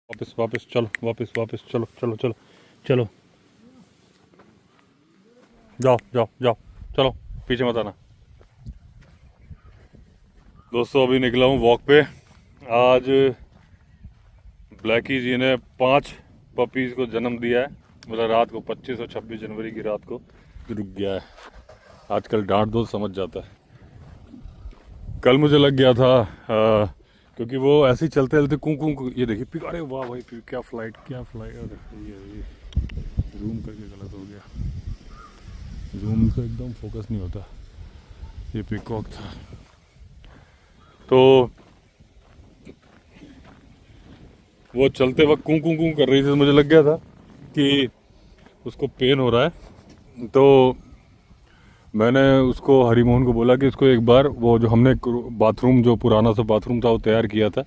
वापस वापस चलो, वापस वापस चलो चलो चलो चलो, जाओ जाओ जाओ, चलो पीछे मत आना। दोस्तों अभी निकला हूँ वॉक पे। आज ब्लैकी जी ने 5 पपीज़ को जन्म दिया है। मतलब रात को 25 और 26 जनवरी की रात को रुक गया है। आजकल डांट दो समझ जाता है। कल मुझे लग गया था क्योंकि वो ऐसे ही चलते चलते कूं कूं, ये देखिए, अरे वाह भाई क्या फ्लाइट, क्या फ्लाइट। ये जूम करके गलत हो गया, जूम से एकदम फोकस नहीं होता। ये पिकॉक था। तो वो चलते वक्त कूं कूं कूं कर रही थी, तो मुझे लग गया था कि उसको पेन हो रहा है। तो मैंने उसको, हरिमोहन को बोला कि इसको एक बार वो जो हमने बाथरूम, जो पुराना सा बाथरूम था वो तैयार किया था,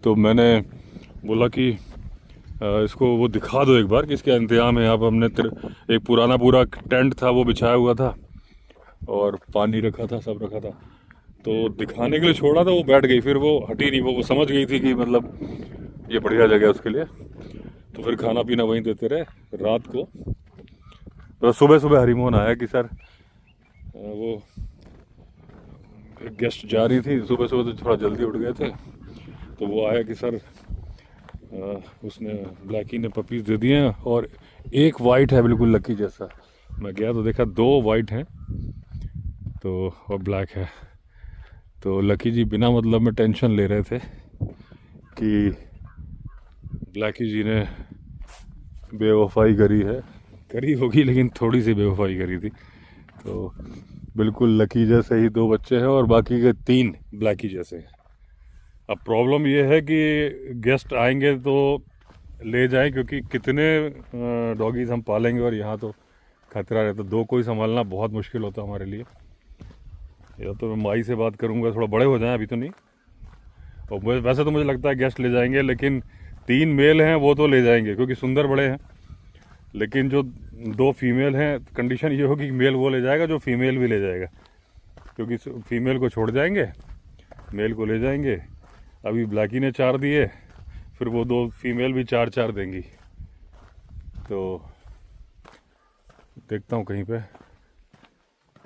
तो मैंने बोला कि इसको वो दिखा दो एक बार कि इसका इंतजाम है। यहाँ पर हमने एक पुराना पूरा टेंट था वो बिछाया हुआ था और पानी रखा था, सब रखा था। तो दिखाने के लिए छोड़ा था, वो बैठ गई, फिर वो हटी नहीं। वो समझ गई थी कि मतलब ये बढ़िया जगह है उसके लिए। तो फिर खाना पीना वहीं देते रहे रात को। तो सुबह सुबह हरिमोहन आया कि सर वो एक गेस्ट जा रही थी सुबह सुबह, तो थोड़ा जल्दी उठ गए थे। तो वो आया कि सर उसने, ब्लैकी ने पपीज़ दे दिए हैं और एक वाइट है बिल्कुल लकी जैसा। मैं गया तो देखा 2 वाइट हैं तो, और ब्लैक है। तो लकी जी बिना मतलब में टेंशन ले रहे थे कि ब्लैकी जी ने बेवफाई करी होगी, लेकिन थोड़ी सी बेवफाई करी थी। तो बिल्कुल लकी जैसे ही 2 बच्चे हैं और बाकी के 3 ब्लैकी जैसे हैं। अब प्रॉब्लम ये है कि गेस्ट आएंगे तो ले जाएं, क्योंकि कितने डॉगीज हम पालेंगे और यहाँ तो खतरा रहता। 2 को ही संभालना बहुत मुश्किल होता हमारे लिए। या तो मैं माई से बात करूँगा, थोड़ा बड़े हो जाएं, अभी तो नहीं। और वैसे तो मुझे लगता है गेस्ट ले जाएंगे, लेकिन 3 मेल हैं वो तो ले जाएंगे क्योंकि सुंदर बड़े हैं। लेकिन जो 2 फीमेल हैं, कंडीशन ये होगी कि मेल वो ले जाएगा जो फीमेल भी ले जाएगा, क्योंकि फीमेल को छोड़ जाएंगे, मेल को ले जाएंगे। अभी ब्लैकी ने 4 दिए, फिर वो 2 फीमेल भी 4 देंगी। तो देखता हूँ कहीं पे,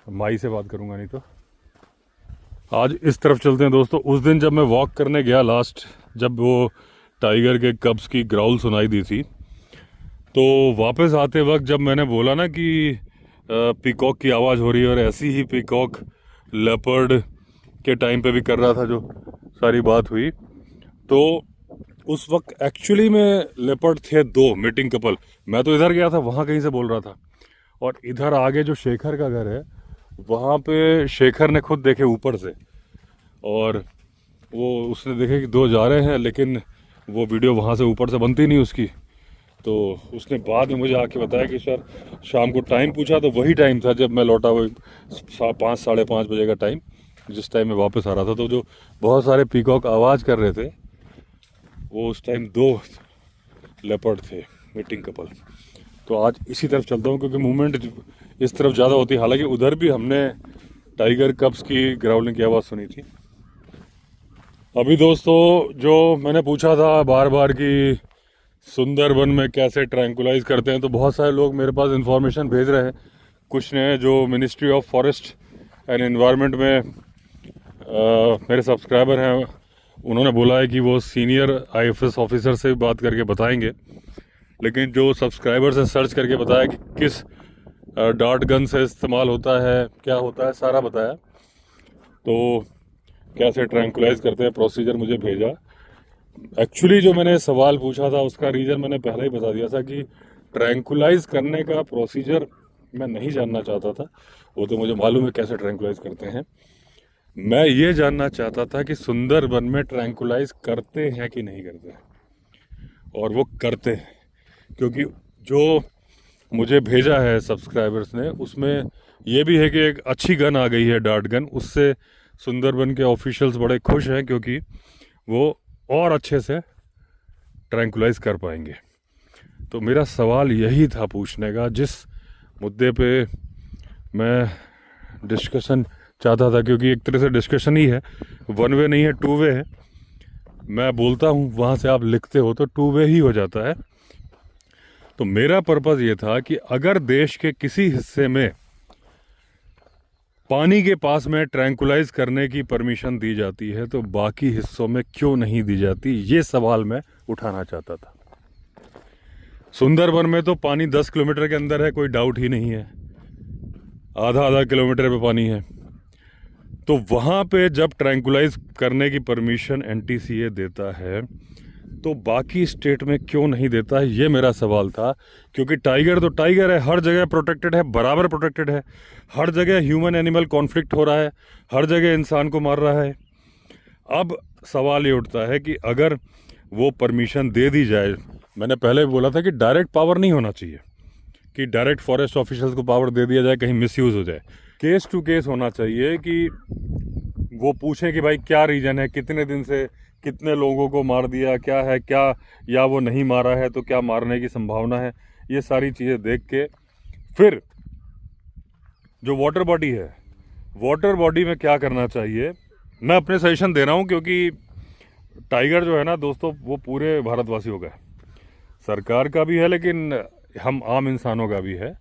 माई से बात करूँगा, नहीं तो। आज इस तरफ चलते हैं दोस्तों। उस दिन जब मैं वॉक करने गया लास्ट, जब वो टाइगर के कब्स की ग्राउल सुनाई दी थी, तो वापस आते वक्त जब मैंने बोला ना कि पीकॉक की आवाज़ हो रही है, और ऐसी ही पीकॉक लेपर्ड के टाइम पे भी कर रहा था, जो सारी बात हुई, तो उस वक्त एक्चुअली में लेपर्ड थे 2 मीटिंग कपल। मैं तो इधर गया था, वहाँ कहीं से बोल रहा था, और इधर आगे जो शेखर का घर है वहाँ पे शेखर ने खुद देखे ऊपर से, और वो उसने देखे कि 2 जा रहे हैं, लेकिन वो वीडियो वहाँ से ऊपर से बनती नहीं उसकी। तो उसने बाद में मुझे आके बताया कि सर शाम को टाइम पूछा तो वही टाइम था जब मैं लौटा, वो 5 साढ़े 5 बजे का टाइम, जिस टाइम मैं वापस आ रहा था। तो जो बहुत सारे पीकॉक आवाज़ कर रहे थे, वो उस टाइम 2 लेपर्ड थे, मीटिंग कपल। तो आज इसी तरफ चलता हूँ क्योंकि मूवमेंट इस तरफ ज़्यादा होती है। हालांकि उधर भी हमने टाइगर कब्स की ग्राउलिंग की आवाज़ सुनी थी। अभी दोस्तों जो मैंने पूछा था बार बार कि सुंदरबन में कैसे ट्रैंकुलाइज करते हैं, तो बहुत सारे लोग मेरे पास इंफॉर्मेशन भेज रहे हैं। कुछ ने जो ministry of forest and environment में मेरे सब्सक्राइबर हैं, उन्होंने बोला है कि वो सीनियर आईएफएस ऑफिसर से बात करके बताएंगे। लेकिन जो सब्सक्राइबर्स हैं सर्च करके बताया कि किस डार्ट गन से इस्तेमाल होता है, क्या होता है, सारा बताया। तो कैसे ट्रैंकुलाइज करते हैं, प्रोसीजर मुझे भेजा। एक्चुअली जो मैंने सवाल पूछा था उसका रीज़न मैंने पहले ही बता दिया था कि ट्रैंकुलाइज करने का प्रोसीजर मैं नहीं जानना चाहता था। वो तो मुझे मालूम है कैसे ट्रैंकुलाइज करते हैं। मैं ये जानना चाहता था कि सुंदरबन में ट्रैंकुलाइज करते हैं कि नहीं करते हैं, और वो करते हैं। क्योंकि जो मुझे भेजा है सब्सक्राइबर्स ने, उसमें ये भी है कि एक अच्छी गन आ गई है, डार्ट गन। उससे सुंदरबन के ऑफिशियल्स बड़े खुश हैं क्योंकि वो और अच्छे से ट्रैंकुलाइज कर पाएंगे। तो मेरा सवाल यही था पूछने का, जिस मुद्दे पे मैं डिस्कशन चाहता था, क्योंकि एक तरह से डिस्कशन ही है, 1 वे नहीं है, 2 वे है। मैं बोलता हूँ वहाँ से आप लिखते हो तो टू वे ही हो जाता है। तो मेरा पर्पज़ ये था कि अगर देश के किसी हिस्से में पानी के पास में ट्रैंकुलाइज करने की परमिशन दी जाती है तो बाकी हिस्सों में क्यों नहीं दी जाती, ये सवाल मैं उठाना चाहता था। सुंदरबन में तो पानी 10 किलोमीटर के अंदर है, कोई डाउट ही नहीं है, आधा आधा किलोमीटर पे पानी है। तो वहाँ पे जब ट्रैंकुलाइज करने की परमिशन एनटीसीए देता है तो बाकी स्टेट में क्यों नहीं देता है, ये मेरा सवाल था। क्योंकि टाइगर तो टाइगर है, हर जगह प्रोटेक्टेड है, बराबर प्रोटेक्टेड है, हर जगह ह्यूमन एनिमल कॉन्फ्लिक्ट हो रहा है, हर जगह इंसान को मार रहा है। अब सवाल ये उठता है कि अगर वो परमिशन दे दी जाए, मैंने पहले भी बोला था कि डायरेक्ट पावर नहीं होना चाहिए कि डायरेक्ट फॉरेस्ट ऑफिशियल्स को पावर दे दिया जाए, कहीं मिसयूज़ हो जाए। केस टू केस होना चाहिए कि वो पूछें कि भाई क्या रीज़न है, कितने दिन से कितने लोगों को मार दिया, क्या है क्या, या वो नहीं मारा है तो क्या मारने की संभावना है। ये सारी चीज़ें देख के फिर जो वाटर बॉडी है, वाटर बॉडी में क्या करना चाहिए, मैं अपने सजेशन दे रहा हूँ। क्योंकि टाइगर जो है ना दोस्तों, वो पूरे भारतवासियों का है, सरकार का भी है, लेकिन हम आम इंसानों का भी है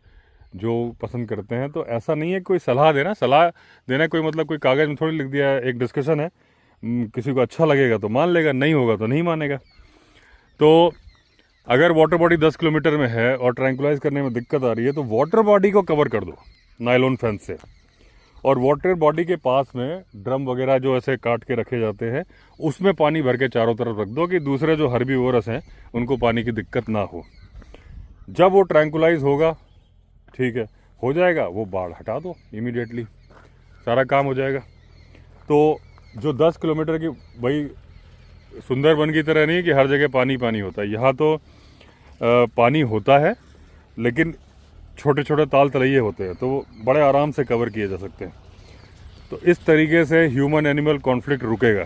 जो पसंद करते हैं। तो ऐसा नहीं है कोई सलाह देना कोई मतलब कोई कागज़ में थोड़ी लिख दिया है, एक डिस्कशन है, किसी को अच्छा लगेगा तो मान लेगा, नहीं होगा तो नहीं मानेगा। तो अगर वाटर बॉडी 10 किलोमीटर में है और ट्रैंकुलाइज करने में दिक्कत आ रही है तो वाटर बॉडी को कवर कर दो नायलॉन फेंस से, और वाटर बॉडी के पास में ड्रम वगैरह जो ऐसे काट के रखे जाते हैं उसमें पानी भर के चारों तरफ रख दो कि दूसरे जो हर्बीवोरस हैं उनको पानी की दिक्कत ना हो। जब वो ट्रैंकुलाइज होगा, ठीक है, हो जाएगा, वो बाढ़ हटा दो इमीडिएटली, सारा काम हो जाएगा। तो जो 10 किलोमीटर की, भाई सुंदरबन की तरह नहीं कि हर जगह पानी पानी होता है, यहाँ तो पानी होता है लेकिन छोटे छोटे ताल तलैये होते हैं, तो वो बड़े आराम से कवर किए जा सकते हैं। तो इस तरीके से ह्यूमन एनिमल कॉन्फ्लिक्ट रुकेगा।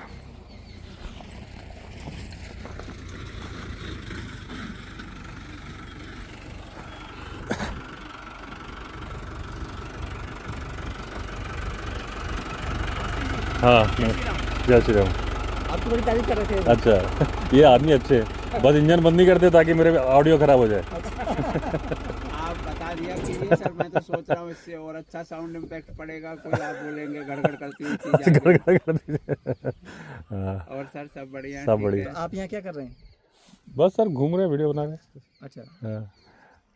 हाँ, जय श्री राम। आप तो बड़ी तारीफ कर रहे थे। अच्छा, ये आदमी अच्छे हैं, बस इंजन बंद नहीं करते ताकि मेरे ऑडियो खराब हो जाए। आप बता दिया कि ये सर, मैं तो सोच रहा हूँ इससे और अच्छा साउंड इम्पैक्ट पड़ेगा, कोई आप बोलेंगे गड़गड़ करती हुई चीज़ गड़गड़ कर दीजिए। हाँ, और सर सब बढ़िया, सब बढ़िया। तो आप यहाँ क्या कर रहे हैं? बस सर घूम रहे हैं, वीडियो बना रहे हैं। अच्छा, हाँ।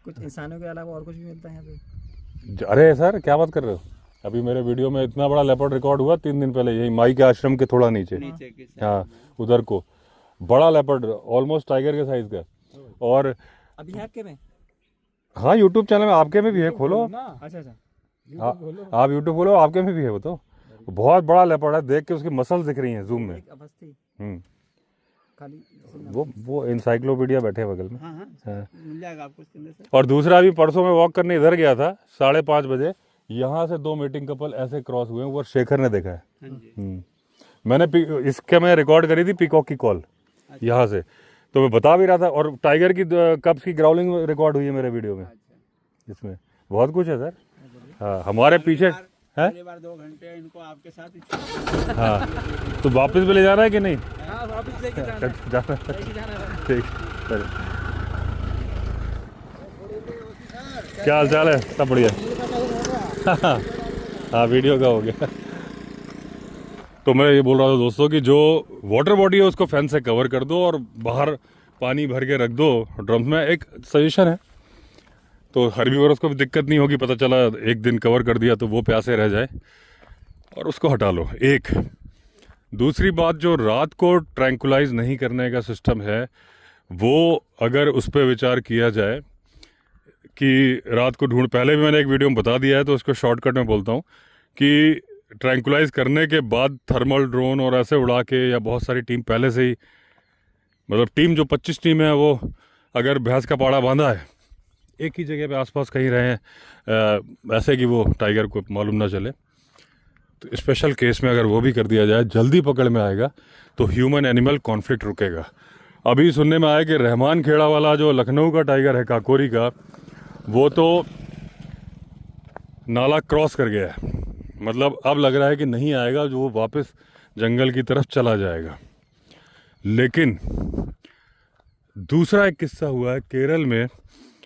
कुछ इंसानों के अलावा और कुछ भी मिलता है यहाँ पे? अरे सर क्या बात कर रहे हो, अभी मेरे वीडियो में इतना बड़ा लेपर्ड रिकॉर्ड हुआ 3 दिन पहले, यही माई के आश्रम के थोड़ा नीचे, नीचे की साइड हाँ उधर को, बड़ा लेपर्ड ऑलमोस्ट टाइगर के साइज का। और अभी है आपके में? हाँ यूट्यूब चैनल में, आपके में भी है, खोलो। अच्छा अच्छा, हाँ आप यूट्यूब खोलो, आपके में भी है। वो तो बहुत बड़ा लेपर्ड है, देख के उसकी मसल्स दिख रही हैं जूम में। एक अवस्थी खाली वो इंसाइक्लोपीडिया बैठे हैं बगल में। हाँ हाँ, हाँ। मिल जाएगा आपको उसके अंदर सर। और दूसरा अभी परसों में वॉक करने इधर गया था 5:30 बजे, यहाँ से 2 मीटिंग कपल ऐसे क्रॉस हुए हैं, वो शेखर ने देखा है। हाँ जी, मैंने इसके में रिकॉर्ड करी थी पीकॉक की कॉल यहाँ से, तो मैं बता भी रहा था। और टाइगर की कब्स की ग्राउलिंग रिकॉर्ड हुई है मेरे वीडियो में, इसमें बहुत कुछ है सर। हाँ हमारे पीछे है। पहली बार 2 घंटे इनको आपके साथ ही हाँ तो वापस भी ले जाना है कि नहीं? हाँ, वापस लेके जाना है। जाना लेके जाना है। ठीक, चलो। क्या हाल चाल है? सब बढ़िया। हाँ वीडियो का हो गया। तो मैं ये बोल रहा था दोस्तों कि जो वाटर बॉडी है उसको फैन से कवर कर दो और बाहर पानी भर के रख दो ड्रम्स में। एक सजेशन है, तो हर्बीवोरस को भी दिक्कत नहीं होगी, पता चला एक दिन कवर कर दिया तो वो प्यासे रह जाए, और उसको हटा लो। एक दूसरी बात, जो रात को ट्रैंकुलाइज नहीं करने का सिस्टम है, वो अगर उस पर विचार किया जाए कि रात को पहले भी मैंने एक वीडियो में बता दिया है तो उसको शॉर्टकट में बोलता हूँ कि ट्रैंकुलाइज करने के बाद थर्मल ड्रोन और ऐसे उड़ा के, या बहुत सारी टीम पहले से ही, मतलब टीम जो 25 टीम है वो अगर भैंस का पाड़ा बांधा है, एक ही जगह पे आसपास कहीं रहे हैं ऐसे कि वो टाइगर को मालूम ना चले, तो स्पेशल केस में अगर वो भी कर दिया जाए, जल्दी पकड़ में आएगा तो ह्यूमन एनिमल कॉन्फ्लिक्ट रुकेगा। अभी सुनने में आया कि रहमान खेड़ा वाला जो लखनऊ का टाइगर है, काकोरी का, वो तो नाला क्रॉस कर गया है, मतलब अब लग रहा है कि नहीं आएगा, जो वो वापस जंगल की तरफ चला जाएगा। लेकिन दूसरा एक किस्सा हुआ है केरल में,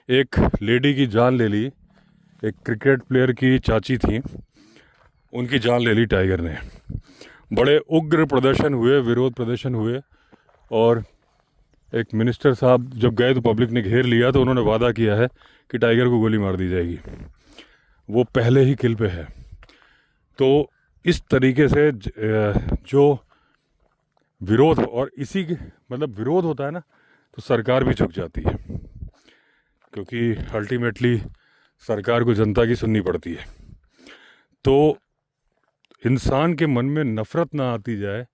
एक लेडी की जान ले ली, एक क्रिकेट प्लेयर की चाची थी, उनकी जान ले ली टाइगर ने। बड़े उग्र प्रदर्शन हुए, विरोध प्रदर्शन हुए, और एक मिनिस्टर साहब जब गए तो पब्लिक ने घेर लिया, तो उन्होंने वादा किया है कि टाइगर को गोली मार दी जाएगी। वो पहले ही किल पे है। तो इस तरीके से जो विरोध, और इसी के मतलब विरोध होता है ना, तो सरकार भी झुक जाती है, क्योंकि अल्टीमेटली सरकार को जनता की सुननी पड़ती है। तो इंसान के मन में नफ़रत ना आती जाए,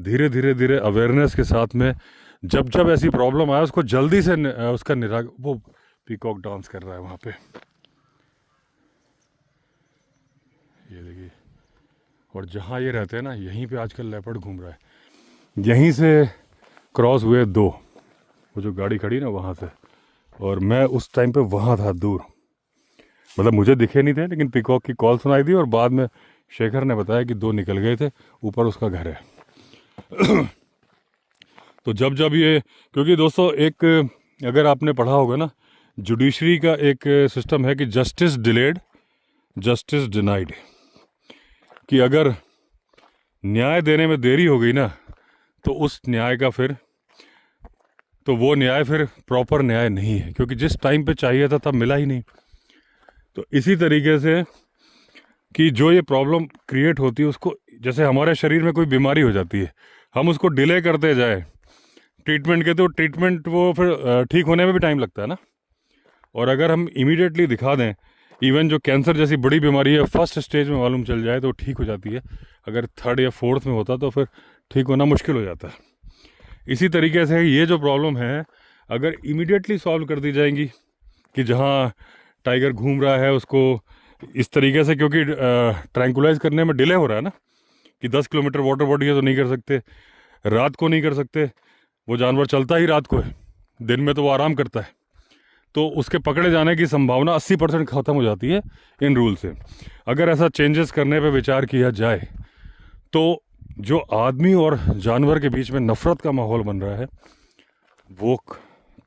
धीरे धीरे अवेयरनेस के साथ में जब जब ऐसी प्रॉब्लम आए उसको जल्दी से उसका वो पीकॉक डांस कर रहा है वहाँ पे, ये देखिए। और जहाँ ये रहते हैं ना, यहीं पे आजकल लेपर्ड घूम रहा है। यहीं से क्रॉस हुए 2, वो जो गाड़ी खड़ी ना वहाँ से, और मैं उस टाइम पे वहाँ था दूर, मतलब मुझे दिखे नहीं थे, लेकिन पीकॉक की कॉल सुनाई दी, और बाद में शेखर ने बताया कि 2 निकल गए थे, ऊपर उसका घर है। तो जब जब ये, क्योंकि दोस्तों एक, अगर आपने पढ़ा होगा ना, जुडिशरी का एक सिस्टम है कि जस्टिस डिलेड जस्टिस डिनाइड, कि अगर न्याय देने में देरी हो गई ना, तो उस न्याय का फिर, तो वो न्याय फिर प्रॉपर न्याय नहीं है, क्योंकि जिस टाइम पे चाहिए था तब मिला ही नहीं। तो इसी तरीके से कि जो ये प्रॉब्लम क्रिएट होती है उसको, जैसे हमारे शरीर में कोई बीमारी हो जाती है, हम उसको डिले करते जाए ट्रीटमेंट के, तो ट्रीटमेंट वो फिर ठीक होने में भी टाइम लगता है ना। और अगर हम इमीडिएटली दिखा दें, इवन जो कैंसर जैसी बड़ी बीमारी है फर्स्ट स्टेज में मालूम चल जाए तो ठीक हो जाती है, अगर 3rd या 4th में होता तो फिर ठीक होना मुश्किल हो जाता है। इसी तरीके से ये जो प्रॉब्लम है, अगर इमीडिएटली सॉल्व कर दी जाएंगी, कि जहाँ टाइगर घूम रहा है उसको इस तरीके से, क्योंकि ट्रैंकुलाइज करने में डिले हो रहा है ना, कि 10 किलोमीटर वाटर बॉडी है तो नहीं कर सकते, रात को नहीं कर सकते, वो जानवर चलता ही रात को है, दिन में तो वो आराम करता है, तो उसके पकड़े जाने की संभावना 80% ख़त्म हो जाती है इन रूल से। अगर ऐसा चेंजेस करने पे विचार किया जाए, तो जो आदमी और जानवर के बीच में नफ़रत का माहौल बन रहा है वो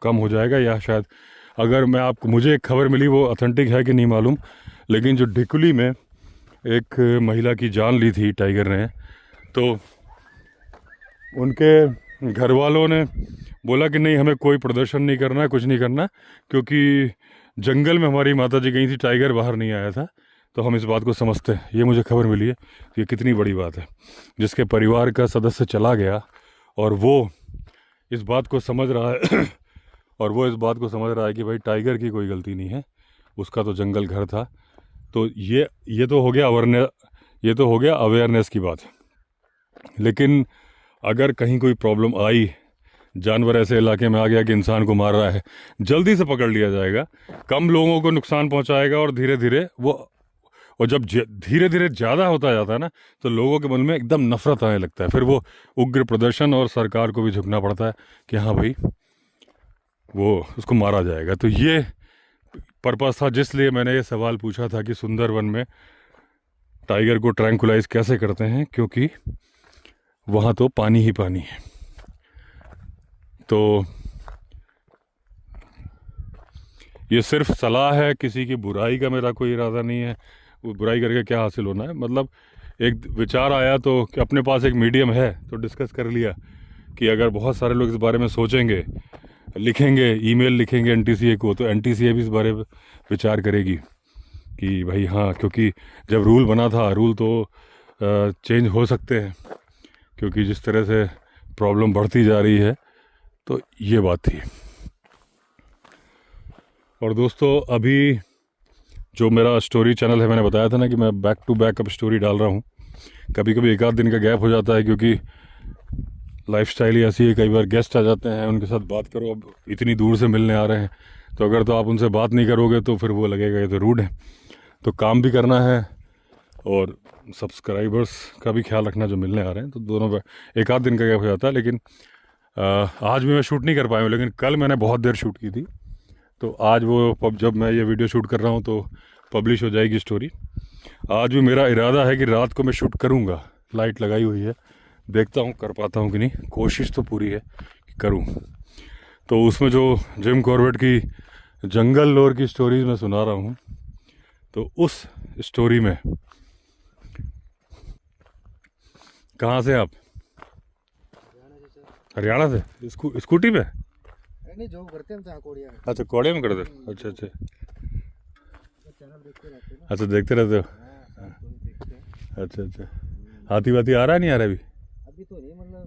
कम हो जाएगा। या शायद, अगर मुझे एक खबर मिली, वो ऑथेंटिक है कि नहीं मालूम, लेकिन जो डिकुली में एक महिला की जान ली थी टाइगर ने, तो उनके घर वालों ने बोला कि नहीं, हमें कोई प्रदर्शन नहीं करना है, कुछ नहीं करना, क्योंकि जंगल में हमारी माता जी गई थी, टाइगर बाहर नहीं आया था, तो हम इस बात को समझते हैं। ये मुझे खबर मिली है, ये कितनी बड़ी बात है, जिसके परिवार का सदस्य चला गया और वो इस बात को समझ रहा है और वो इस बात को समझ रहा है कि भाई टाइगर की कोई गलती नहीं है, उसका तो जंगल घर था। तो ये तो हो गया अवेयरनेस की बात। लेकिन अगर कहीं कोई प्रॉब्लम आई, जानवर ऐसे इलाके में आ गया कि इंसान को मार रहा है, जल्दी से पकड़ लिया जाएगा, कम लोगों को नुकसान पहुंचाएगा, और धीरे धीरे और जब धीरे धीरे ज़्यादा होता जाता है ना, तो लोगों के मन में एकदम नफरत आने लगता है, फिर वो उग्र प्रदर्शन, और सरकार को भी झुकना पड़ता है कि हाँ भाई वो उसको मारा जाएगा। तो ये पर्पस था जिसलिए मैंने ये सवाल पूछा था कि सुंदरवन में टाइगर को ट्रैंकुलाइज कैसे करते हैं, क्योंकि वहाँ तो पानी ही पानी है। तो ये सिर्फ सलाह है, किसी की बुराई का मेरा कोई इरादा नहीं है। वो बुराई करके क्या हासिल होना है, मतलब एक विचार आया तो कि अपने पास एक मीडियम है तो डिस्कस कर लिया कि अगर बहुत सारे लोग इस बारे में सोचेंगे, लिखेंगे, ईमेल लिखेंगे एनटीसीए को, तो एनटीसीए भी इस बारे में विचार करेगी कि भाई हाँ, क्योंकि जब रूल बना था, रूल तो चेंज हो सकते हैं, क्योंकि जिस तरह से प्रॉब्लम बढ़ती जा रही है, तो ये बात थी। और दोस्तों, अभी जो मेरा स्टोरी चैनल है, मैंने बताया था ना कि मैं बैक टू बैक अब स्टोरी डाल रहा हूँ। कभी कभी 1 आध दिन का गैप हो जाता है, क्योंकि लाइफस्टाइल ही ऐसी है, कई बार गेस्ट आ जाते हैं, उनके साथ बात करो, अब इतनी दूर से मिलने आ रहे हैं, तो अगर तो आप उनसे बात नहीं करोगे तो फिर वो लगेगा ये तो रूड है। तो काम भी करना है और सब्सक्राइबर्स का भी ख्याल रखना जो मिलने आ रहे हैं, तो दोनों पे 1 आध दिन का गैप हो जाता है। लेकिन आज भी मैं शूट नहीं कर पाया हूँ, लेकिन कल मैंने बहुत देर शूट की थी, तो आज वो जब मैं ये वीडियो शूट कर रहा हूँ तो पब्लिश हो जाएगी स्टोरी। आज भी मेरा इरादा है कि रात को मैं शूट करूँगा, लाइट लगाई हुई है, देखता हूँ कर पाता हूँ कि नहीं, कोशिश तो पूरी है कि करूँ। तो उसमें जो जिम कॉर्बेट की जंगल लॉर की स्टोरीज मैं सुना रहा हूँ, तो उस स्टोरी में कहाँ से आप? हरियाणा से? स्कूटी पे? नहीं, जॉब करते हैं हम तो कोड़िया में। अच्छा, कोड़े में करते हो? अच्छा अच्छा चैनल देखते रहते हैं ना। अच्छा, देखते रहते हो? हाँ, तो देखते हैं। अच्छा अच्छा, हाथी वाथी आ रहा है नहीं आ रहा अभी? अभी तो नहीं, मतलब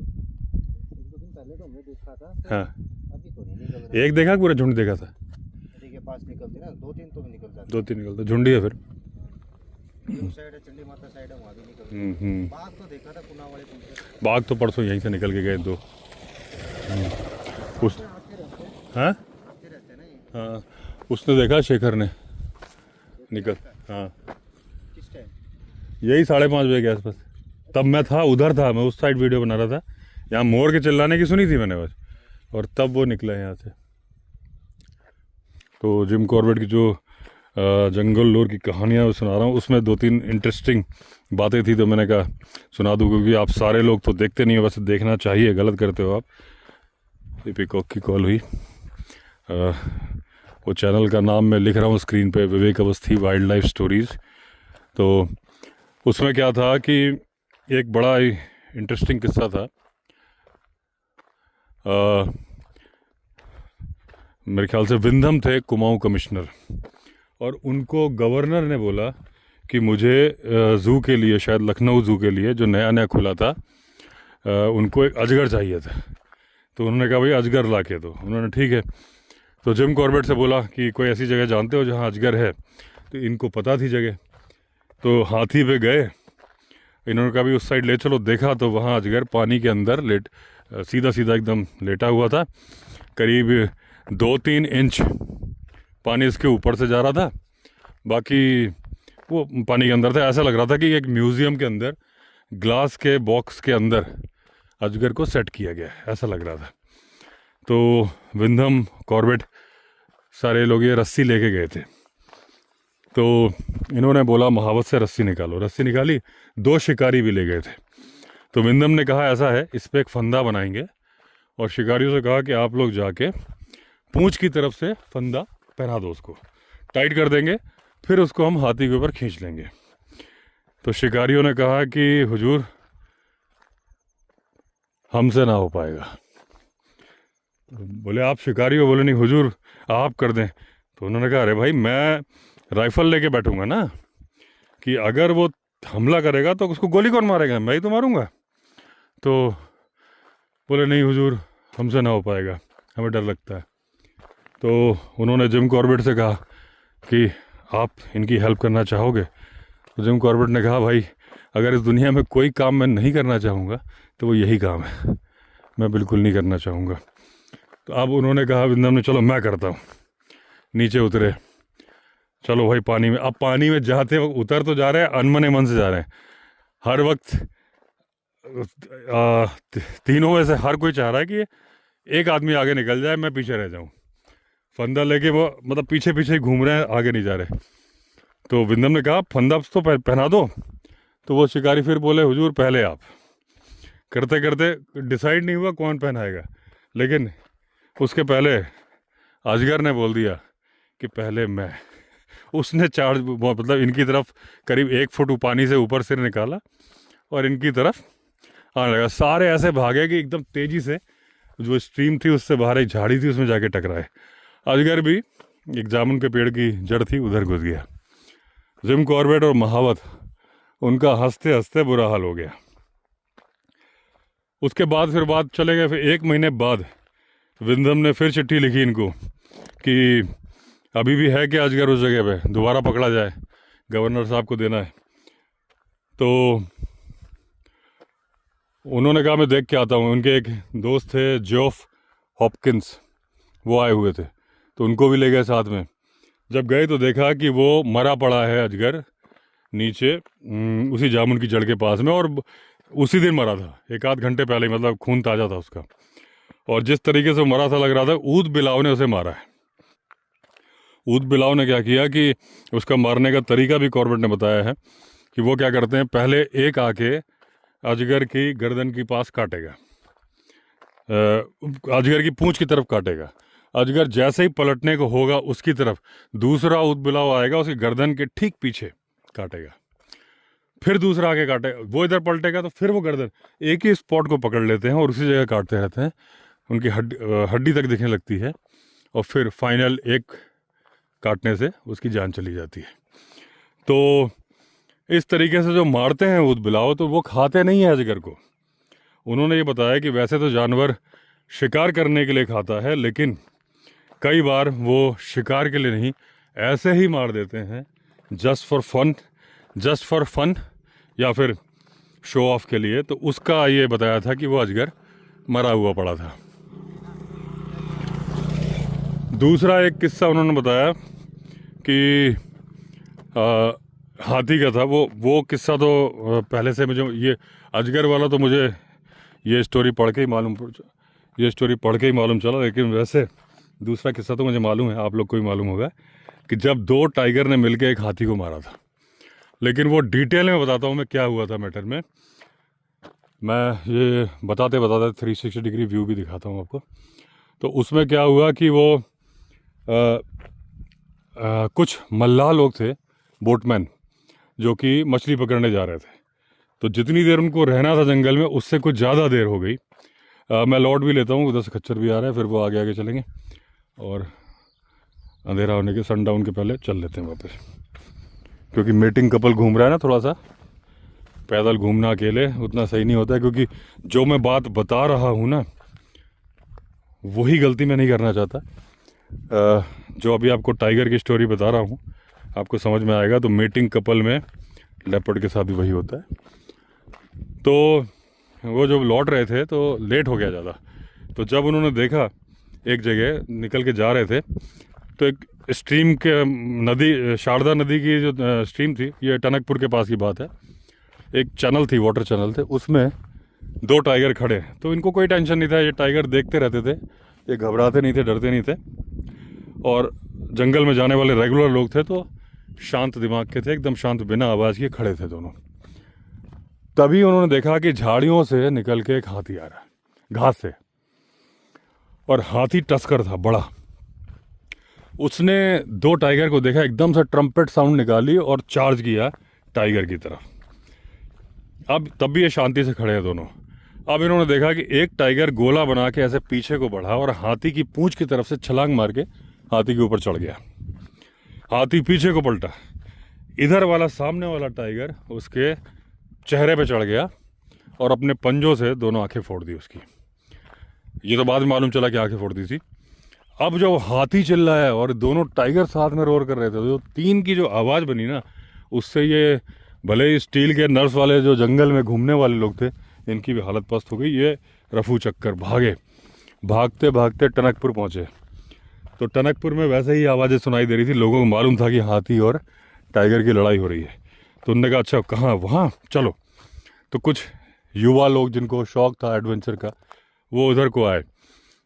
1-2 दिन पहले तो हमने देखा था, तो हाँ, अभी तो नहीं निकल रहा। एक देखा पूरा झुंड देखा था? नदी के पास निकलते ना, 2-3 तो निकल जाते। 2-3 निकलता, झुंड ही है फिर। उस साइड है, चंडी माता साइड है, वहाँ भी निकलते। बाघ तो देखा था कुना वाले पुल पे। बाघ तो परसों यहीं से निकल के गए दो। उस आते रहते हैं, हाँ आते रहते हैं ना ये। हाँ, उसने देखा शेखर ने निकल। हाँ, किस टाइम? यही 5:30 बजे के आसपास। तब मैं था उधर, था मैं उस साइड वीडियो बना रहा था, यहाँ मोड़ के चिल्लाने की सुनी थी मैंने बस, और तब वो निकला यहाँ से। तो जिम कॉर्बेट की जो जंगल लॉर की कहानियाँ सुना रहा हूँ, उसमें 2-3 इंटरेस्टिंग बातें थी, तो मैंने कहा सुना दूँ, क्योंकि आप सारे लोग तो देखते नहीं हो, वैसे देखना चाहिए, गलत करते हो आप। ये पिकॉक की कॉल हुई। वो चैनल का नाम मैं लिख रहा हूँ स्क्रीन पे, विवेक अवस्थी वाइल्ड लाइफ स्टोरीज़। तो उसमें क्या था कि एक बड़ा ही इंटरेस्टिंग किस्सा था। मेरे ख्याल से विंधम थे कुमाऊं कमिश्नर, और उनको गवर्नर ने बोला कि मुझे ज़ू के लिए, शायद लखनऊ ज़ू के लिए जो नया नया खुला था, उनको एक अजगर चाहिए था। तो उन्होंने कहा भाई अजगर ला के दो। उन्होंने ठीक है। तो जिम कॉर्बेट से बोला कि कोई ऐसी जगह जानते हो जहाँ अजगर है? तो इनको पता थी जगह, तो हाथी पे गए। इन्होंने कहा भी उस साइड ले चलो। देखा तो वहाँ अजगर पानी के अंदर सीधा सीधा एकदम लेटा हुआ था। करीब 2-3 इंच पानी इसके ऊपर से जा रहा था, बाकी वो पानी के अंदर था। ऐसा लग रहा था कि एक म्यूज़ियम के अंदर ग्लास के बॉक्स के अंदर अजगर को सेट किया गया, ऐसा लग रहा था। तो विंधम कॉर्बेट सारे लोग ये रस्सी लेके गए थे। तो इन्होंने बोला महावत से रस्सी निकालो। रस्सी निकाली, 2 शिकारी भी ले गए थे। तो विंधम ने कहा ऐसा है, इस पर एक फंदा बनाएंगे, और शिकारियों से कहा कि आप लोग जाके पूंछ की तरफ से फंदा पहना दो, उसको टाइट कर देंगे, फिर उसको हम हाथी के ऊपर खींच लेंगे। तो शिकारियों ने कहा कि हुजूर हमसे ना हो पाएगा। बोले आप शिकारी हो? बोले नहीं हुजूर आप कर दें। तो उन्होंने कहा अरे भाई मैं राइफल लेके बैठूंगा ना, कि अगर वो हमला करेगा तो उसको गोली कौन मारेगा? मैं ही तो मारूंगा। तो बोले नहीं हुजूर हमसे ना हो पाएगा, हमें डर लगता है। तो उन्होंने जिम कॉर्बेट से कहा कि आप इनकी हेल्प करना चाहोगे? तो जिम कॉर्बेट ने कहा भाई अगर इस दुनिया में कोई काम मैं नहीं करना चाहूँगा तो वो यही काम है, मैं बिल्कुल नहीं करना चाहूँगा। तो अब उन्होंने कहा, विंधम ने, चलो मैं करता हूँ। नीचे उतरे, चलो भाई पानी में। अब पानी में जाते वक्त उतर तो जा रहे हैं, अनमने मन से जा रहे हैं। हर वक्त तीनों में से हर कोई चाह रहा है कि एक आदमी आगे निकल जाए, मैं पीछे रह जाऊँ। फंदा लेके वो मतलब पीछे पीछे ही घूम रहे हैं, आगे नहीं जा रहे। तो विंधम ने कहा फंदा तो पहना दो। तो वो शिकारी फिर बोले हुजूर पहले आप। करते करते डिसाइड नहीं हुआ कौन पहनाएगा, लेकिन उसके पहले अजगर ने बोल दिया कि पहले मैं। उसने मतलब इनकी तरफ करीब 1 फुट पानी से ऊपर सिर निकाला और इनकी तरफ आने लगा। सारे ऐसे भागे कि एकदम तेज़ी से जो स्ट्रीम थी उससे बाहर एक झाड़ी थी उसमें जाके टकराए। अजगर भी एक जामुन के पेड़ की जड़ थी उधर घुस गया। जिम कॉर्बेट और महावत उनका हंसते हंसते बुरा हाल हो गया। उसके बाद फिर बात चले गए। फिर 1 महीने बाद विंधम ने फिर चिट्ठी लिखी इनको कि अभी भी है क्या अजगर उस जगह पे, दोबारा पकड़ा जाए, गवर्नर साहब को देना है। तो उन्होंने कहा मैं देख के आता हूँ। उनके एक दोस्त थे जॉफ हॉपकिंस, वो आए हुए थे, तो उनको भी ले गए साथ में। जब गए तो देखा कि वो मरा पड़ा है अजगर नीचे उसी जामुन की जड़ के पास में, और उसी दिन मरा था, 1 आध घंटे पहले, मतलब खून ताज़ा था उसका। और जिस तरीके से मरा था लग रहा था ऊद बिलाव ने उसे मारा है। ऊद बिलाव ने क्या किया कि उसका मारने का तरीका भी कॉर्बेट ने बताया है कि वो क्या करते हैं, पहले एक आके अजगर की गर्दन के पास काटेगा, अजगर की पूंछ की तरफ काटेगा। अजगर जैसे ही पलटने को होगा उसकी तरफ दूसरा ऊदबिलाव आएगा, उसकी गर्दन के ठीक पीछे काटेगा। फिर दूसरा आगे काटेगा, वो इधर पलटेगा तो फिर वो गर्दन, एक ही स्पॉट को पकड़ लेते हैं और उसी जगह काटते रहते हैं। उनकी हड्डी तक दिखने लगती है और फिर फाइनल एक काटने से उसकी जान चली जाती है। तो इस तरीके से जो मारते हैं ऊदबिलाव, तो वो खाते नहीं है अजगर को। उन्होंने ये बताया कि वैसे तो जानवर शिकार करने के लिए खाता है, लेकिन कई बार वो शिकार के लिए नहीं, ऐसे ही मार देते हैं जस्ट फॉर फन या फिर शो ऑफ के लिए। तो उसका ये बताया था कि वो अजगर मरा हुआ पड़ा था। दूसरा एक किस्सा उन्होंने बताया कि हाथी का था। वो किस्सा तो पहले से मुझे, ये अजगर वाला तो मुझे ये स्टोरी पढ़ के ही मालूम चला, लेकिन वैसे दूसरा किस्सा तो मुझे मालूम है, आप लोग को भी मालूम होगा कि जब 2 टाइगर ने मिलकर एक हाथी को मारा था। लेकिन वो डिटेल में बताता हूँ मैं क्या हुआ था मैटर में। मैं ये बताते 360 डिग्री व्यू भी दिखाता हूँ आपको। तो उसमें क्या हुआ कि वो कुछ मल्लाह लोग थे, बोटमैन, जो कि मछली पकड़ने जा रहे थे। तो जितनी देर उनको रहना था जंगल में, उससे कुछ ज़्यादा देर हो गई। मैं लौट भी लेता हूँ, उधर से खच्चर भी आ रहा है, फिर वो आगे चलेंगे और अंधेरा होने के, सनडाउन के पहले चल लेते हैं वापस। क्योंकि मीटिंग कपल घूम रहा है ना, थोड़ा सा पैदल घूमना अकेले उतना सही नहीं होता है, क्योंकि जो मैं बात बता रहा हूँ ना, वही गलती मैं नहीं करना चाहता। जो अभी आपको टाइगर की स्टोरी बता रहा हूँ, आपको समझ में आएगा। तो मीटिंग कपल में लेपर्ड के साथ भी वही होता है। तो वो जब लौट रहे थे तो लेट हो गया ज़्यादा। तो जब उन्होंने देखा एक जगह निकल के जा रहे थे, तो एक स्ट्रीम के नदी, शारदा नदी की जो स्ट्रीम थी, ये टनकपुर के पास की बात है, एक चैनल थी, वाटर चैनल थे, उसमें 2 टाइगर खड़े। तो इनको कोई टेंशन नहीं था, ये टाइगर देखते रहते थे, ये घबराते नहीं थे, डरते नहीं थे, और जंगल में जाने वाले रेगुलर लोग थे, तो शांत दिमाग के थे, एकदम शांत, बिना आवाज़ के खड़े थे दोनों। तभी उन्होंने देखा कि झाड़ियों से निकल के एक हाथी आ रहा है, घास से, और हाथी टस्कर था बड़ा। उसने 2 टाइगर को देखा, एकदम से ट्रम्पेट साउंड निकाली और चार्ज किया टाइगर की तरफ। अब तब भी ये शांति से खड़े हैं दोनों। अब इन्होंने देखा कि एक टाइगर गोला बना के ऐसे पीछे को बढ़ा और हाथी की पूंछ की तरफ से छलांग मार के हाथी के ऊपर चढ़ गया। हाथी पीछे को पलटा, इधर वाला सामने वाला टाइगर उसके चेहरे पे चढ़ गया और अपने पंजों से दोनों आंखें फोड़ दी उसकी। ये तो बाद में मालूम चला कि आंखें फोड़ दी थी। अब जब हाथी चिल्लाया है और दोनों टाइगर साथ में रोर कर रहे थे, तो 3 की जो आवाज़ बनी ना, उससे ये भले ही स्टील के नर्स वाले जो जंगल में घूमने वाले लोग थे, इनकी भी हालत पस्त हो गई। ये रफू चक्कर भागे, भागते भागते टनकपुर पहुँचे। तो टनकपुर में वैसे ही आवाज़ें सुनाई दे रही थी, लोगों को मालूम था कि हाथी और टाइगर की लड़ाई हो रही है। तो उन्होंने कहा अच्छा कहाँ, वहाँ चलो। तो कुछ युवा लोग जिनको शौक था एडवेंचर का, वो उधर को आए।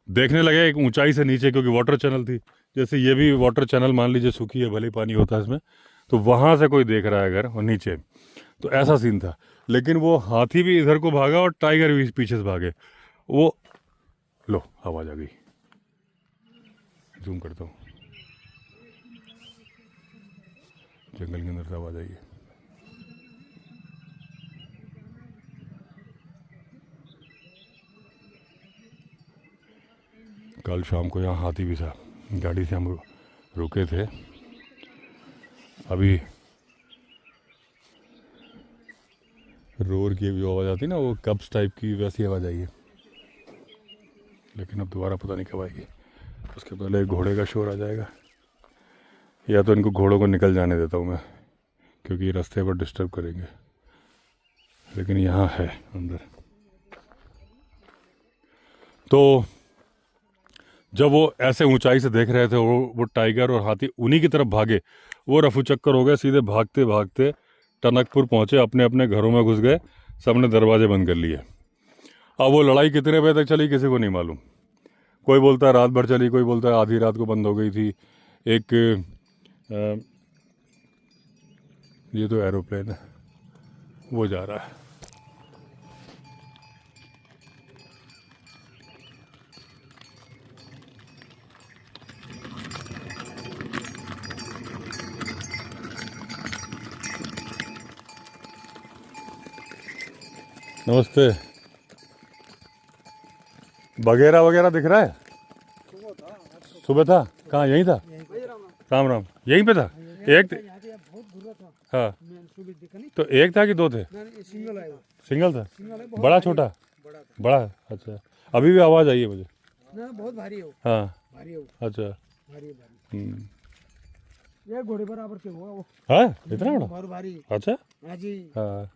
देखने लगे एक ऊंचाई से नीचे, क्योंकि वाटर चैनल थी, जैसे ये भी वाटर चैनल मान लीजिए सूखी है, भले पानी होता है इसमें, तो वहाँ से कोई देख रहा है अगर, और नीचे, तो ऐसा सीन था। लेकिन वो हाथी भी इधर को भागा और टाइगर भी पीछे से भागे। वो लो आवाज़ आ गई, जूम करता हूँ, जंगल के अंदर से आवाज़ आई है। कल शाम को यहाँ हाथी भी था, गाड़ी से हम रुके थे। अभी रोर की जो आवाज़ आती है ना, वो कब्स टाइप की वैसी आवाज़ आई है, लेकिन अब दोबारा पता नहीं कब आएगी। उसके पहले घोड़े का शोर आ जाएगा, या तो इनको घोड़ों को निकल जाने देता हूँ मैं, क्योंकि ये रास्ते पर डिस्टर्ब करेंगे। लेकिन यहाँ है अंदर। तो जब वो ऐसे ऊंचाई से देख रहे थे, वो टाइगर और हाथी उन्हीं की तरफ भागे। वो रफू चक्कर हो गए, सीधे भागते भागते टनकपुर पहुँचे, अपने अपने घरों में घुस गए, सबने दरवाजे बंद कर लिए। अब वो लड़ाई कितने बजे तक चली किसी को नहीं मालूम। कोई बोलता है रात भर चली, कोई बोलता है आधी रात को बंद हो गई थी। एक ये तो एरोप्लेन है, वो जा रहा है। नमस्ते। बगेरा वगैरह दिख रहा है? सुबह था। कहाँ? यहीं था। राम राम। यहीं पे था। एक हाँ, तो एक था कि दो थे? सिंगल था। बड़ा छोटा? बड़ा। अच्छा, अभी भी आवाज़ आई है मुझे। बहुत भारी है। हाँ, भारी है। अच्छा। भारी है। ये घोड़े बराबर के हुआ वो। हाँ, इतना बड़ा? बहुत भारी। अच्छा। हाँ जी, हाँ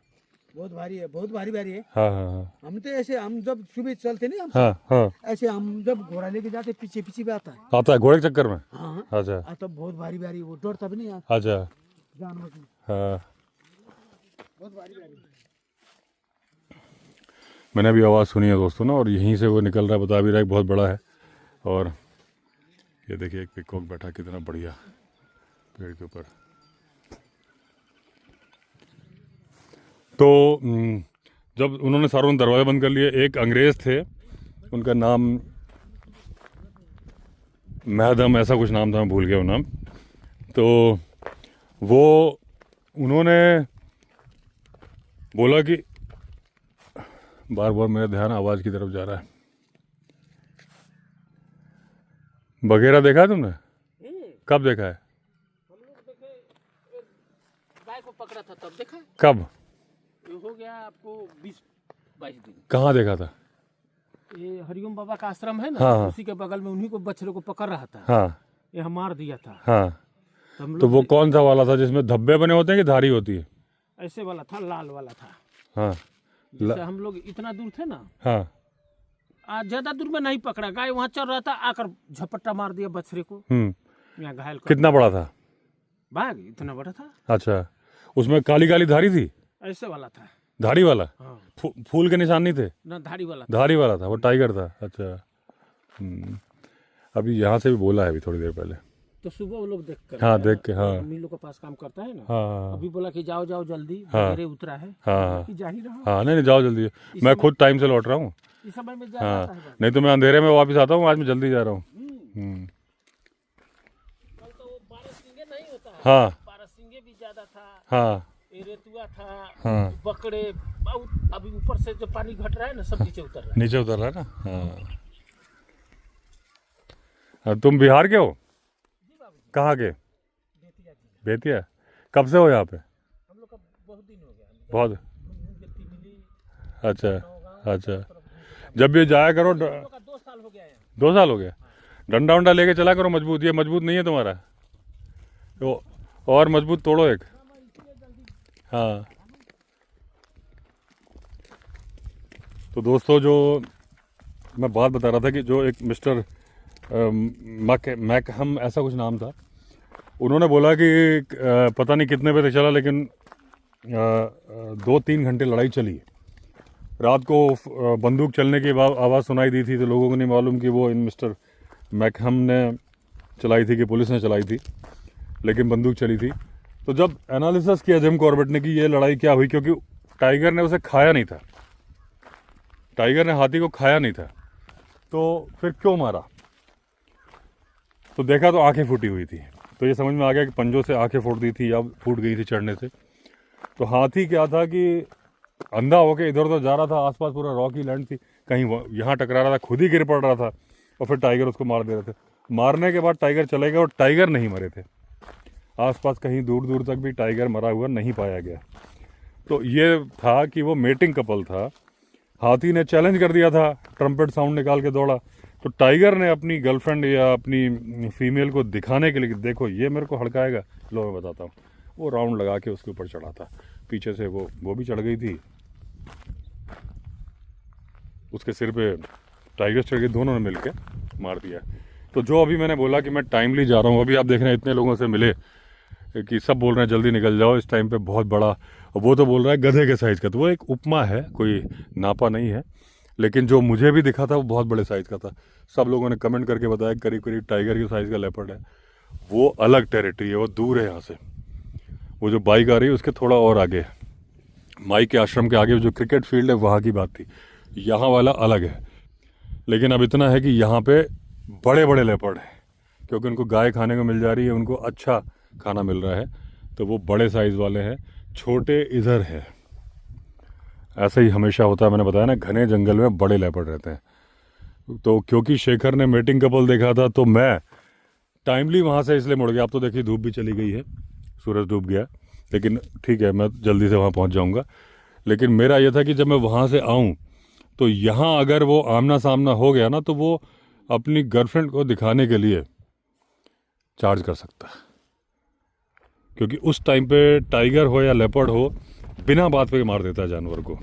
बहुत भारी है, बहुत भारी है। हाँ हाँ हम तो ऐसे, हम जब सुबह चलते नहीं हम, हाँ हाँ। ऐसे हम जब घोड़ा लेके जाते पीछे पीछे भी आता है। आता है घोड़े के चक्कर में? हाँ अच्छा तो बहुत भारी वो डरता भी नहीं अच्छा। जानवर की। हाँ, बहुत भारी। मैंने अभी आवाज़ सुनी है दोस्तों ना, और यहीं से वो निकल रहा है, बता भी रहा है कि बहुत बड़ा है। और ये देखिए एक पिकॉक बैठा कितना बढ़िया पेड़ के ऊपर। तो जब उन्होंने सारों ने दरवाज़ा बंद कर लिए, एक अंग्रेज़ थे, उनका नाम महदम ऐसा कुछ नाम था, मैं भूल गया वो नाम। तो वो उन्होंने बोला कि बार बार मेरा ध्यान आवाज़ की तरफ जा रहा है। बगेरा देखा है तुमने? कब देखा है? हम लोग देखे, गाय को पकड़ा था तब देखा। कब? ये हो गया आपको 20-22 दिन। कहाँ देखा था? ये हरिओम बाबा का आश्रम है ना, हाँ, हाँ। उसी के बगल में उन्हीं को बछड़े को पकड़ रहा था। हाँ ये हम मार दिया था। हाँ। तो हम तो लोग वो कौन सा वाला था जिसमें धब्बे बने होते हैं कि धारी होती है? ऐसे वाला था, लाल वाला था। हाँ जैसे हम लोग इतना दूर थे ना, हाँ। आज ज्यादा दूर में नहीं पकड़ा, गाय वहाँ चल रहा था, आकर झपट्टा मार दिया बछड़े को, यहाँ घायल कर। कितना बड़ा था? बाघ इतना बड़ा था। अच्छा, उसमें काली काली धारी थी? ऐसे वाला था। धारी वाला? हाँ, फूल के निशान नहीं थे? ना धाड़ी वाला था। धारी वाला था, वो टाइगर था। अच्छा। अभी यहाँ से भी बोला है अभी थोड़ी देर पहले। तो सुबह वो लोग देख कर, हाँ, देख के, हाँ। हम लोग के पास काम करता है ना, हाँ अभी बोला कि जाओ जाओ जल्दी, हाँ। बगेरे उतरा है। हाँ कि जा ही रहा हूँ। हाँ। नहीं नहीं, जाओ जल्दी, मैं खुद टाइम से लौट रहा हूँ। इस समय में जा हाँ, रहा है। नहीं तो मैं अंधेरे में वापस आता हूँ, आज मैं जल्दी जा रहा हूँ। कल तो वो बारहसिंगे नहीं होता है। हाँ बारहसिंगे भी ज्यादा था, हाँ रेतुआ था, हाँ। बकरे बहुत। अभी ऊपर से जो पानी घट रहा है ना, सब नीचे उतर रहा है। नीचे उतर रहा है ना? हाँ। तुम बिहार के हो? कहाँ के? बेतिया। कब से हो यहाँ पे? हम लोग का बहुत दिन हो गया। बहुत। अच्छा अच्छा। जब भी जाया करो 2 साल हो गया है। 2 साल हो गया। डंडा उंडा लेके चला करो मजबूत। ये मजबूत नहीं है तुम्हारा, तो और मजबूत तोड़ो एक। हाँ। तो दोस्तों, जो मैं बात बता रहा था कि जो एक मिस्टर मैकहम ऐसा कुछ नाम था, उन्होंने बोला कि पता नहीं कितने बजे चला, लेकिन 2-3 घंटे लड़ाई चली। रात को बंदूक चलने की आवाज़ सुनाई दी थी, तो लोगों को नहीं मालूम कि वो इन मिस्टर मैकहम ने चलाई थी कि पुलिस ने चलाई थी, लेकिन बंदूक चली थी। तो जब एनालिसिस किया जिम कॉर्बेट ने कि ये लड़ाई क्या हुई, क्योंकि टाइगर ने उसे खाया नहीं था, टाइगर ने हाथी को खाया नहीं था, तो फिर क्यों मारा? तो देखा तो आंखें फूटी हुई थी। तो ये समझ में आ गया कि पंजों से आंखें फूट दी थी या फूट गई थी चढ़ने से। तो हाथी क्या था कि अंधा होके इधर उधर जा रहा था, आसपास पूरा रॉकी लैंड थी, कहीं यहाँ टकरा रहा था, खुद ही गिर पड़ रहा था, और फिर टाइगर उसको मार दे रहे थे। मारने के बाद टाइगर चले गए, और टाइगर नहीं मरे थे। आसपास कहीं दूर दूर तक भी टाइगर मरा हुआ नहीं पाया गया। तो ये था कि वो मेटिंग कपल था। हाथी ने चैलेंज कर दिया था, ट्रम्पेट साउंड निकाल के दौड़ा, तो टाइगर ने अपनी गर्लफ्रेंड या अपनी फीमेल को दिखाने के लिए, देखो ये मेरे को हड़काएगा, लो मैं बताता हूँ, वो राउंड लगा के उसके ऊपर चढ़ा था। पीछे से वो भी चढ़ गई थी, उसके सिर पे टाइगर चढ़ गई, दोनों ने मिलके मार दिया। तो जो अभी मैंने बोला कि मैं टाइमली जा रहा हूँ, अभी आप देख रहे हैं इतने लोगों से मिले कि सब बोल रहे हैं जल्दी निकल जाओ, इस टाइम पे बहुत बड़ा, और वो तो बोल रहा है गधे के साइज़ का। तो वो एक उपमा है, कोई नापा नहीं है, लेकिन जो मुझे भी दिखा था वो बहुत बड़े साइज़ का था। सब लोगों ने कमेंट करके बताया करीब करीब टाइगर के साइज़ का लेपर्ड है। वो अलग टेरिटरी है, वो दूर है यहाँ से। वो जो बाइक आ रही है उसके थोड़ा और आगे, माई के आश्रम के आगे जो क्रिकेट फील्ड है वहाँ की बात थी, यहाँ वाला अलग है। लेकिन अब इतना है कि यहाँ पे बड़े बड़े लेपर्ड हैं, क्योंकि उनको गाय खाने को मिल जा रही है, उनको अच्छा खाना मिल रहा है, तो वो बड़े साइज़ वाले हैं, छोटे इधर है। ऐसा ही हमेशा होता है। मैंने बताया ना, घने जंगल में बड़े लेपर्ड रहते हैं। तो क्योंकि शेखर ने मेटिंग कपल देखा था तो मैं टाइमली वहाँ से इसलिए मुड़ गया। अब तो देखिए धूप भी चली गई है, सूरज डूब गया, लेकिन ठीक है, मैं जल्दी से वहाँ पहुँच जाऊँगा। लेकिन मेरा ये था कि जब मैं वहाँ से आऊँ तो यहाँ अगर वो आमना सामना हो गया ना, तो वो अपनी गर्लफ्रेंड को दिखाने के लिए चार्ज कर सकता है। क्योंकि उस टाइम पे टाइगर हो या लेपर्ड हो, बिना बात पे मार देता है जानवर को।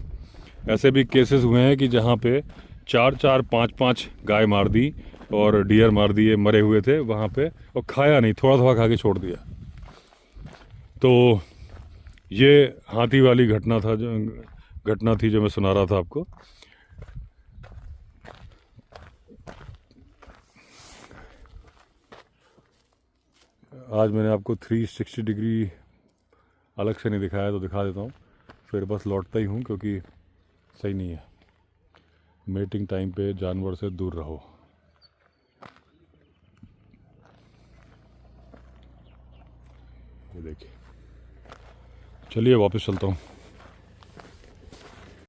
ऐसे भी केसेस हुए हैं कि जहाँ पे 4-4, 5-5 गाय मार दी और डियर मार दिए, मरे हुए थे वहाँ पे, और खाया नहीं, थोड़ा थोड़ा खा के छोड़ दिया। तो ये हाथी वाली घटना थी जो मैं सुना रहा था आपको। आज मैंने आपको 360 डिग्री अलग से नहीं दिखाया, तो दिखा देता हूँ, फिर बस लौटता ही हूँ, क्योंकि सही नहीं है। मेटिंग टाइम पे जानवर से दूर रहो। ये देखिए, चलिए वापस चलता हूँ।